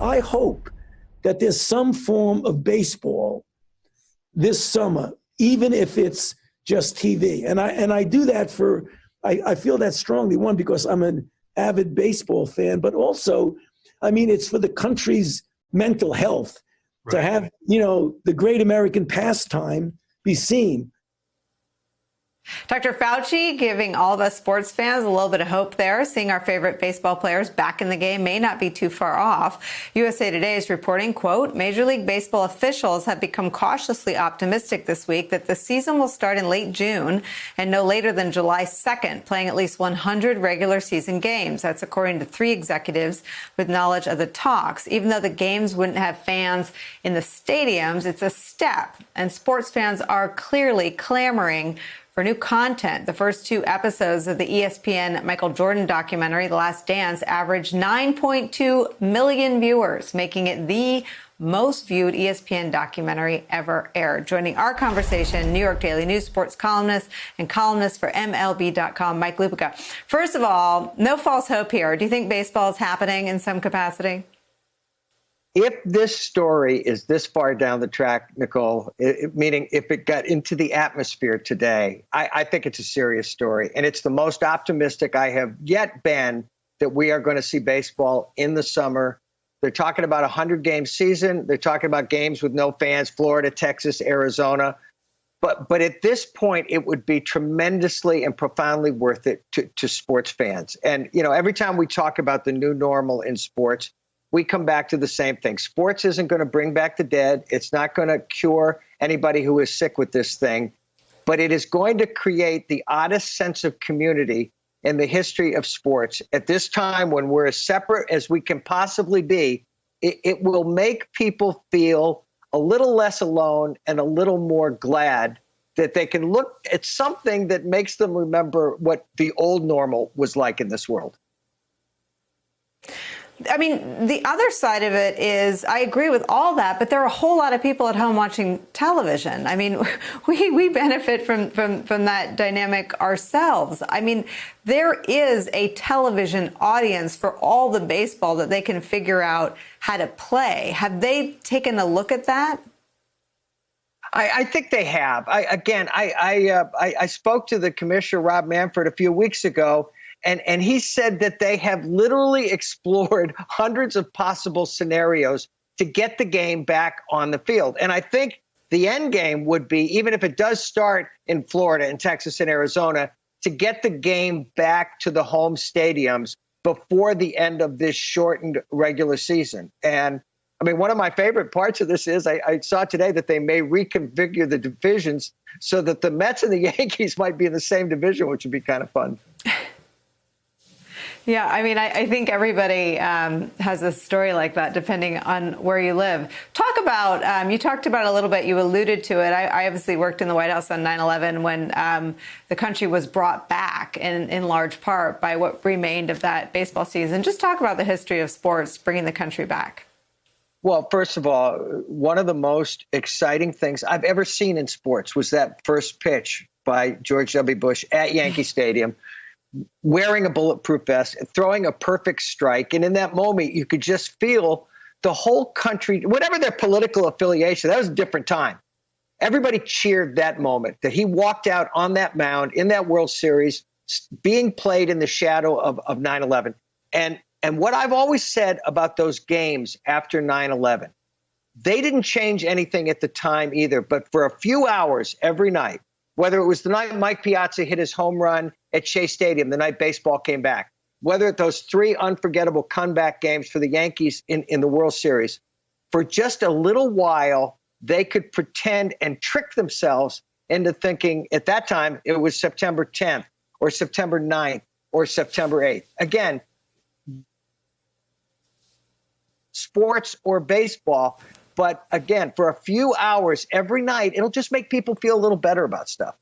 I hope that there's some form of baseball this summer, even if it's just TV. And I do that I feel that strongly, one, because I'm an avid baseball fan, but also, I mean, it's for the country's mental health to have, the great American pastime be seen. Dr. Fauci giving all of us sports fans a little bit of hope there. Seeing our favorite baseball players back in the game may not be too far off. USA Today is reporting, quote, Major League Baseball officials have become cautiously optimistic this week that the season will start in late June and no later than July 2nd, playing at least 100 regular season games. That's according to 3 executives with knowledge of the talks. Even though the games wouldn't have fans in the stadiums, it's a step, and sports fans are clearly clamoring for new content. The first 2 episodes of the ESPN Michael Jordan documentary, The Last Dance, averaged 9.2 million viewers, making it the most viewed ESPN documentary ever aired. Joining our conversation, New York Daily News sports columnist and columnist for MLB.com, Mike Lupica. First of all, no false hope here. Do you think baseball is happening in some capacity? If this story is this far down the track, Nicole, meaning if it got into the atmosphere today, I think it's a serious story. And it's the most optimistic I have yet been that we are going to see baseball in the summer. They're talking about a 100-game season. They're talking about games with no fans, Florida, Texas, Arizona. But at this point, it would be tremendously and profoundly worth it to sports fans. And, every time we talk about the new normal in sports, we come back to the same thing. Sports isn't going to bring back the dead. It's not going to cure anybody who is sick with this thing, but it is going to create the oddest sense of community in the history of sports. At this time, when we're as separate as we can possibly be, it will make people feel a little less alone and a little more glad that they can look at something that makes them remember what the old normal was like in this world. I mean, the other side of it is I agree with all that, but there are a whole lot of people at home watching television. I mean, we benefit from that dynamic ourselves. I mean, there is a television audience for all the baseball that they can figure out how to play. Have they taken a look at that? I think they have. I spoke to the commissioner, Rob Manfred, a few weeks ago. And he said that they have literally explored hundreds of possible scenarios to get the game back on the field. And I think the end game would be, even if it does start in Florida and Texas and Arizona, to get the game back to the home stadiums before the end of this shortened regular season. And I mean, one of my favorite parts of this is I saw today that they may reconfigure the divisions so that the Mets and the Yankees might be in the same division, which would be kind of fun. Yeah, I mean, I think everybody has a story like that, depending on where you live. Talk about, you talked about it a little bit, you alluded to it. I obviously worked in the White House on 9/11 when the country was brought back in large part by what remained of that baseball season. Just talk about the history of sports bringing the country back. Well, first of all, one of the most exciting things I've ever seen in sports was that first pitch by George W. Bush at Yankee Stadium, wearing a bulletproof vest, throwing a perfect strike. And in that moment, you could just feel the whole country, whatever their political affiliation, that was a different time. Everybody cheered that moment, that he walked out on that mound in that World Series, being played in the shadow of 9/11. And what I've always said about those games after 9/11, they didn't change anything at the time either. But for a few hours every night, whether it was the night Mike Piazza hit his home run at Shea Stadium, the night baseball came back, whether those 3 unforgettable comeback games for the Yankees in the World Series, for just a little while, they could pretend and trick themselves into thinking at that time it was September 10th or September 9th or September 8th. Again, sports or baseball. But again, for a few hours every night, it'll just make people feel a little better about stuff.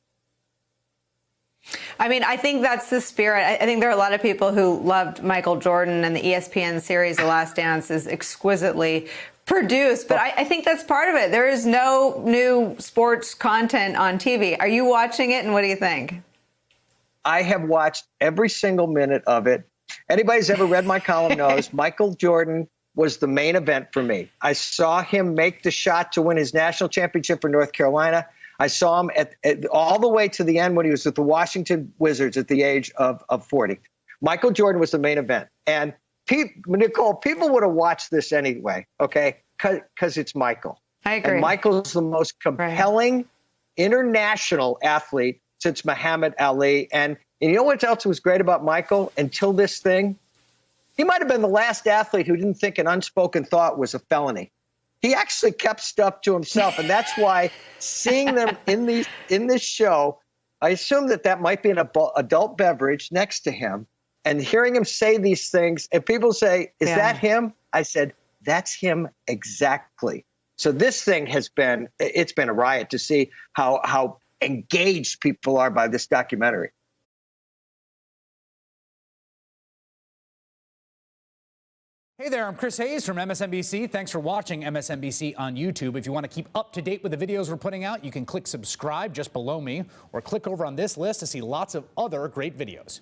I mean, I think that's the spirit. I think there are a lot of people who loved Michael Jordan, and the ESPN series, The Last Dance, is exquisitely produced. But I think that's part of it. There is no new sports content on TV. Are you watching it, and what do you think? I have watched every single minute of it. Anybody's ever read my column knows Michael Jordan was the main event for me. I saw him make the shot to win his national championship for North Carolina. I saw him at all the way to the end when he was with the Washington Wizards at the age of 40. Michael Jordan was the main event. And Nicole, people would have watched this anyway, okay, because it's Michael. I agree. And Michael's the most compelling international athlete since Muhammad Ali. And you know what else was great about Michael until this thing? He might have been the last athlete who didn't think an unspoken thought was a felony. He actually kept stuff to himself, and that's why seeing them in this show, I assume that might be an adult beverage next to him, and hearing him say these things, and people say, "Is that him?" I said, "That's him exactly." So this thing it's been a riot to see how engaged people are by this documentary. Hey there, I'm Chris Hayes from MSNBC. Thanks for watching MSNBC on YouTube. If you want to keep up to date with the videos we're putting out, you can click subscribe just below me or click over on this list to see lots of other great videos.